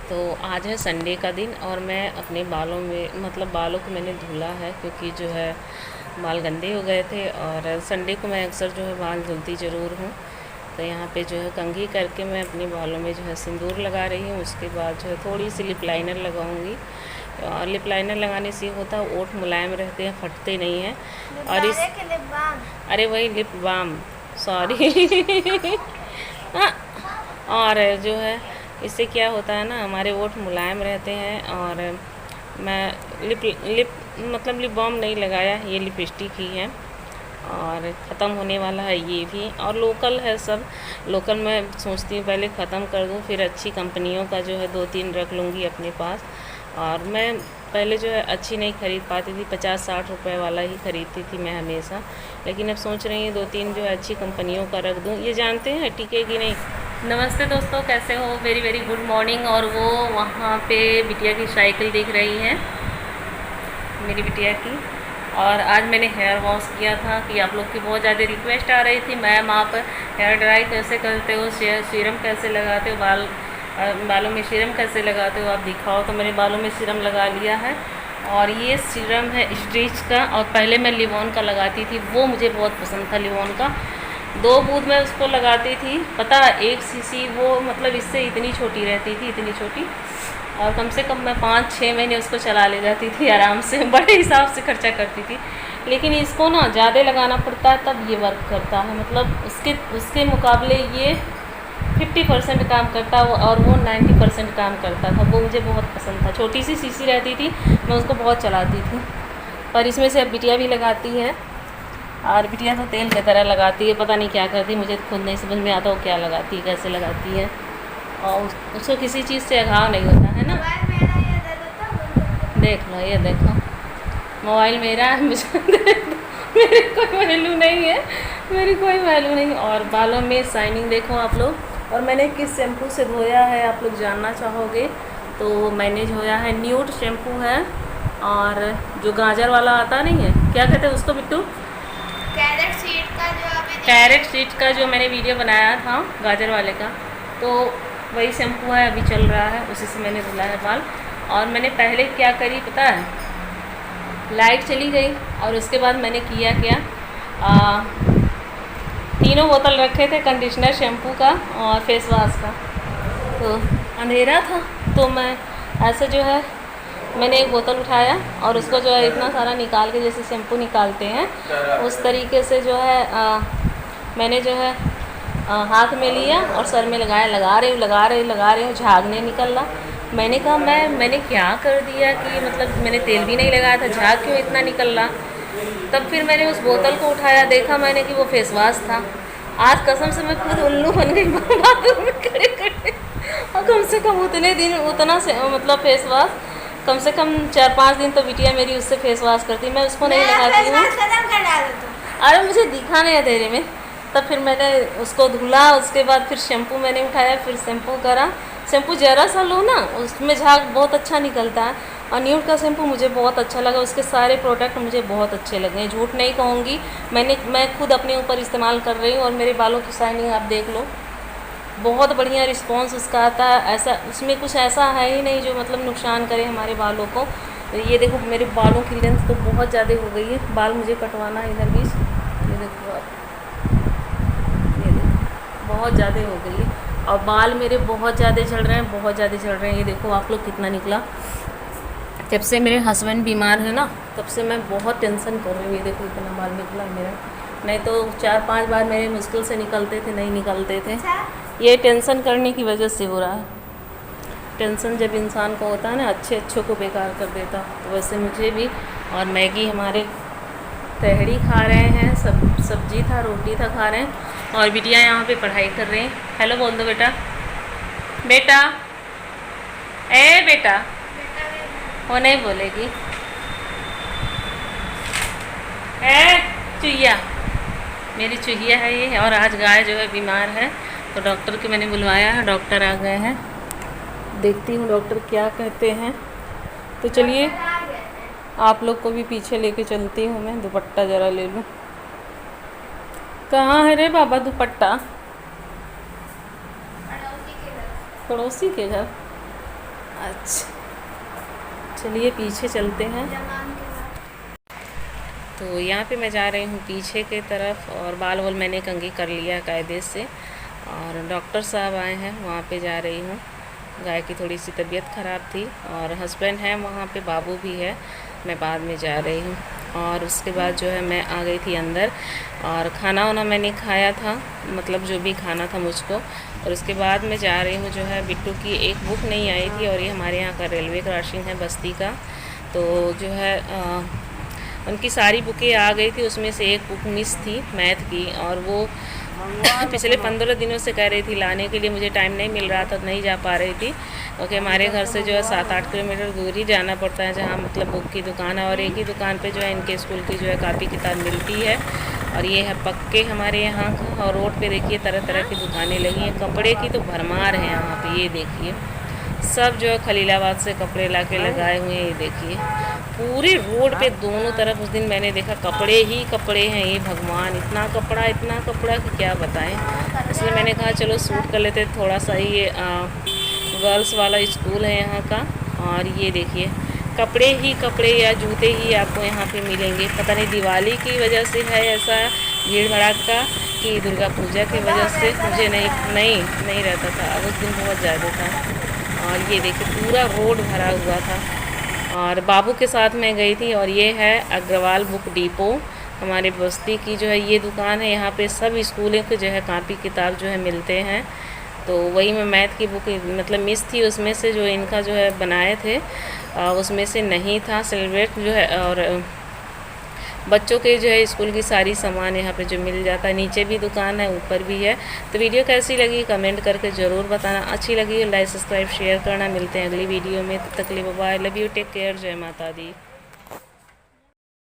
तो आज है संडे का दिन और मैं अपने बालों में बालों को मैंने धुला है, क्योंकि जो है बाल गंदे हो गए थे। और संडे को मैं अक्सर जो है बाल धुलती ज़रूर हूँ। तो यहाँ पे जो है कंघी करके मैं अपने बालों में जो है सिंदूर लगा रही हूँ। उसके बाद जो है थोड़ी सी लिप लाइनर लगाऊंगी। और लिप लाइनर लगाने से होता है ओठ मुलायम रहते हैं, फटते नहीं हैं। और इस लिप बाम। अरे वही लिप बाम, सॉरी। हाँ, और जो है इससे क्या होता है ना, हमारे ओठ मुलायम रहते हैं। और मैं लिप बाम नहीं लगाया, ये लिपस्टिक ही है और ख़त्म होने वाला है ये भी। और लोकल है सब, लोकल मैं सोचती हूँ पहले ख़त्म कर दूँ, फिर अच्छी कंपनियों का जो है 2-3 रख लूँगी अपने पास। और मैं पहले जो है अच्छी नहीं ख़रीद पाती थी, 50-60 रुपए वाला ही ख़रीदती थी मैं हमेशा। लेकिन अब सोच रही हूँ 2-3 जो है अच्छी कंपनियों का रख दूँ, ये जानते हैं टिकेगी नहीं। नमस्ते दोस्तों, कैसे हो? Very very good morning. और वो वहाँ पे बिटिया की साइकिल दिख रही है, मेरी बिटिया की। और आज मैंने हेयर वॉश किया था कि आप लोग की बहुत ज़्यादा रिक्वेस्ट आ रही थी, मैम आप हेयर ड्राई कैसे करते हो, सीरम कैसे लगाते हो, बालों में सीरम कैसे लगाते हो, आप दिखाओ। तो मैंने बालों में सीरम लगा लिया है। और ये सीरम है स्ट्रीच का, और पहले मैं लिवॉन का लगाती थी, वो मुझे बहुत पसंद था लिवॉन का। 2 बूंद मैं उसको लगाती थी, पता 1 सीसी, वो मतलब इससे इतनी छोटी रहती थी, इतनी छोटी। और कम से कम मैं 5-6 महीने उसको चला ले जाती थी आराम से, बड़े हिसाब से खर्चा करती थी। लेकिन इसको ना ज़्यादा लगाना पड़ता है तब ये वर्क करता है, मतलब उसके उसके मुकाबले ये 50% काम करता है और वो 90% काम करता था। वो मुझे बहुत पसंद था, छोटी सी सीसी रहती थी, मैं उसको बहुत चलाती थी। पर इसमें से अब बिटिया भी लगाती है, और बिटिया तो तेल की तरह लगाती है, पता नहीं क्या करती, मुझे खुद नहीं समझ में आता वो क्या लगाती है, कैसे लगाती है। और उसको किसी चीज़ से अभाव नहीं होता है ना। देख लो, ये देखो मोबाइल मेरा है, मुझे मेरी कोई वैल्यू नहीं है, मेरी कोई वैल्यू नहीं। और बालों में शाइनिंग देखो आप लोग। और मैंने किस शैम्पू से धोया है आप लोग जानना चाहोगे, तो मैंने धोया है न्यूड शैम्पू है। और जो गाजर वाला आता नहीं है, क्या कहते हैं उसको बिट्टू? कैरेट सीड का जो मैंने वीडियो बनाया था गाजर वाले का, तो वही शैम्पू है, अभी चल रहा है, उसी से मैंने धुला है बाल। और मैंने पहले क्या करी पता है, लाइट चली गई और उसके बाद मैंने किया क्या, 3 बोतल रखे थे कंडीशनर, शैम्पू का और फेस वॉश का। तो अंधेरा था, तो मैं ऐसे जो है मैंने एक बोतल उठाया और उसको जो है इतना सारा निकाल के, जैसे शैम्पू निकालते हैं उस तरीके से जो है मैंने जो है हाथ में लिया और सर में लगाया, लगा रही हूँ, झाग नहीं निकल रहा। मैंने कहा मैंने क्या कर दिया कि मतलब मैंने तेल भी नहीं लगाया था, झाग क्यों इतना निकल रहा। तब फिर मैंने उस बोतल को उठाया, देखा मैंने कि वो फेस वॉश था। आज कसम से मैं खुद उल्लू बन गई बाथरूम में खड़े खड़े। और कम से कम उतने दिन उतना से मतलब फेस वॉश कम से कम 4-5 दिन तो बिटिया मेरी उससे फेस वॉश करती, मैं उसको नहीं लगाती हूँ। अरे मुझे दिखा नहीं अंधेरे में। तब फिर मैंने उसको धुला, उसके बाद फिर शैम्पू मैंने उठाया, फिर शैम्पू करा। शैम्पू ज़रा सा लो ना, उसमें झाग बहुत अच्छा निकलता है। और न्यूड का शैम्पू मुझे बहुत अच्छा लगा, उसके सारे प्रोडक्ट मुझे बहुत अच्छे लगे हैं, झूठ नहीं कहूँगी। मैं खुद अपने ऊपर इस्तेमाल कर रही हूँ और मेरे बालों की शाइनिंग आप देख लो, बहुत बढ़िया रिस्पॉन्स उसका आता है। ऐसा उसमें कुछ ऐसा है ही नहीं जो मतलब नुकसान करे हमारे बालों को। तो ये देखो मेरे बालों की लेंथ तो बहुत ज़्यादा हो गई है, बाल मुझे कटवाना है इधर बीच, ये देखो आप, ये देखो बहुत ज़्यादा हो गई है। और बाल मेरे बहुत ज़्यादा झड़ रहे हैं, बहुत ज़्यादा झड़ रहे हैं। ये देखो आप लोग कितना निकला। जब से मेरे हस्बैंड बीमार है ना, तब से मैं बहुत टेंशन कर रही हूँ। ये देखो इतना बाल निकला मेरा, नहीं तो 4-5 बार मेरे मुश्किल से निकलते थे, नहीं निकलते थे। ये टेंशन करने की वजह से हो रहा है। टेंशन जब इंसान को होता है ना, अच्छे को बेकार कर देता। तो वैसे मुझे भी। और मैगी हमारे तहरी खा रहे हैं, सब्जी था, रोटी था, खा रहे हैं। और बिटिया यहाँ पे पढ़ाई कर रहे हैं। हेलो बोल दो बेटा, बेटा ए बेटा, वो नहीं बोलेगी। ए चुहिया, मेरी चुहिया है ये। और आज गाय जो है बीमार है, तो डॉक्टर को मैंने बुलवाया है, डॉक्टर आ गए हैं, देखती हूँ डॉक्टर क्या कहते हैं। तो चलिए आप लोग को भी पीछे लेके चलती हूँ मैं, दुपट्टा ज़रा ले लूँ। कहाँ है रे बाबा दुपट्टा? पड़ोसी के घर। अच्छा, चलिए पीछे चलते हैं। तो यहाँ पे मैं जा रही हूँ पीछे की तरफ, और बाल वाल मैंने कंघी कर लिया कायदे से, और डॉक्टर साहब आए हैं, वहाँ पे जा रही हूँ। गाय की थोड़ी सी तबीयत ख़राब थी, और हस्बैंड है वहाँ पे, बाबू भी है, मैं बाद में जा रही हूँ। और उसके बाद जो है मैं आ गई थी अंदर, और खाना वाना मैंने खाया था, मतलब जो भी खाना था मुझको। और उसके बाद मैं जा रही हूँ, जो है बिट्टू की एक बुक नहीं आई थी, और ये हमारे यहाँ का रेलवे क्रॉसिंग है बस्ती का, तो जो है उनकी सारी बुकें आ गई थी, उसमें से एक बुक मिस थी मैथ की, और वो पिछले 15 दिनों से कह रही थी लाने के लिए, मुझे टाइम नहीं मिल रहा था, नहीं जा पा रही थी, क्योंकि हमारे घर से जो है 7-8 किलोमीटर दूर ही जाना पड़ता है, जहाँ मतलब बुक की दुकान है, और एक ही दुकान पे जो है इनके स्कूल की जो है कापी किताब मिलती है। और ये है पक्के हमारे यहाँ का, और रोड पे देखिए तरह तरह की दुकानें लगी हैं, कपड़े की तो भरमार है यहाँ पे, ये देखिए सब जो है खलीलाबाद से कपड़े ला के लगाए हुए हैं, ये देखिए पूरे रोड पे दोनों तरफ। उस दिन मैंने देखा कपड़े ही कपड़े हैं, ये भगवान इतना कपड़ा कि क्या बताएं। इसलिए मैंने कहा चलो सूट कर लेते थोड़ा सा। ये गर्ल्स वाला स्कूल है यहाँ का, और ये देखिए कपड़े ही कपड़े या जूते ही आपको यहाँ पे मिलेंगे। पता नहीं दिवाली की वजह से है ऐसा भीड़ भड़ाका कि दुर्गा पूजा की वजह से, मुझे नहीं रहता था, अब उस दिन बहुत ज़्यादा था। और ये देखिए पूरा रोड भरा हुआ था, और बाबू के साथ मैं गई थी। और ये है अग्रवाल बुक डिपो, हमारे बस्ती की जो है ये दुकान है, यहाँ पे सब स्कूलों के जो है कापी किताब जो है मिलते हैं। तो वही मैं मैथ की बुक मतलब मिस थी, उसमें से जो इनका जो है बनाए थे उसमें से नहीं था सेलिब्रेट जो है। और बच्चों के जो है स्कूल की सारी सामान यहाँ पे जो मिल जाता है, नीचे भी दुकान है ऊपर भी है। तो वीडियो कैसी लगी कमेंट करके ज़रूर बताना, अच्छी लगी लाइक सब्सक्राइब शेयर करना। मिलते हैं अगली वीडियो में, तब तक के लिए bye, love you, take care, जय माता दी।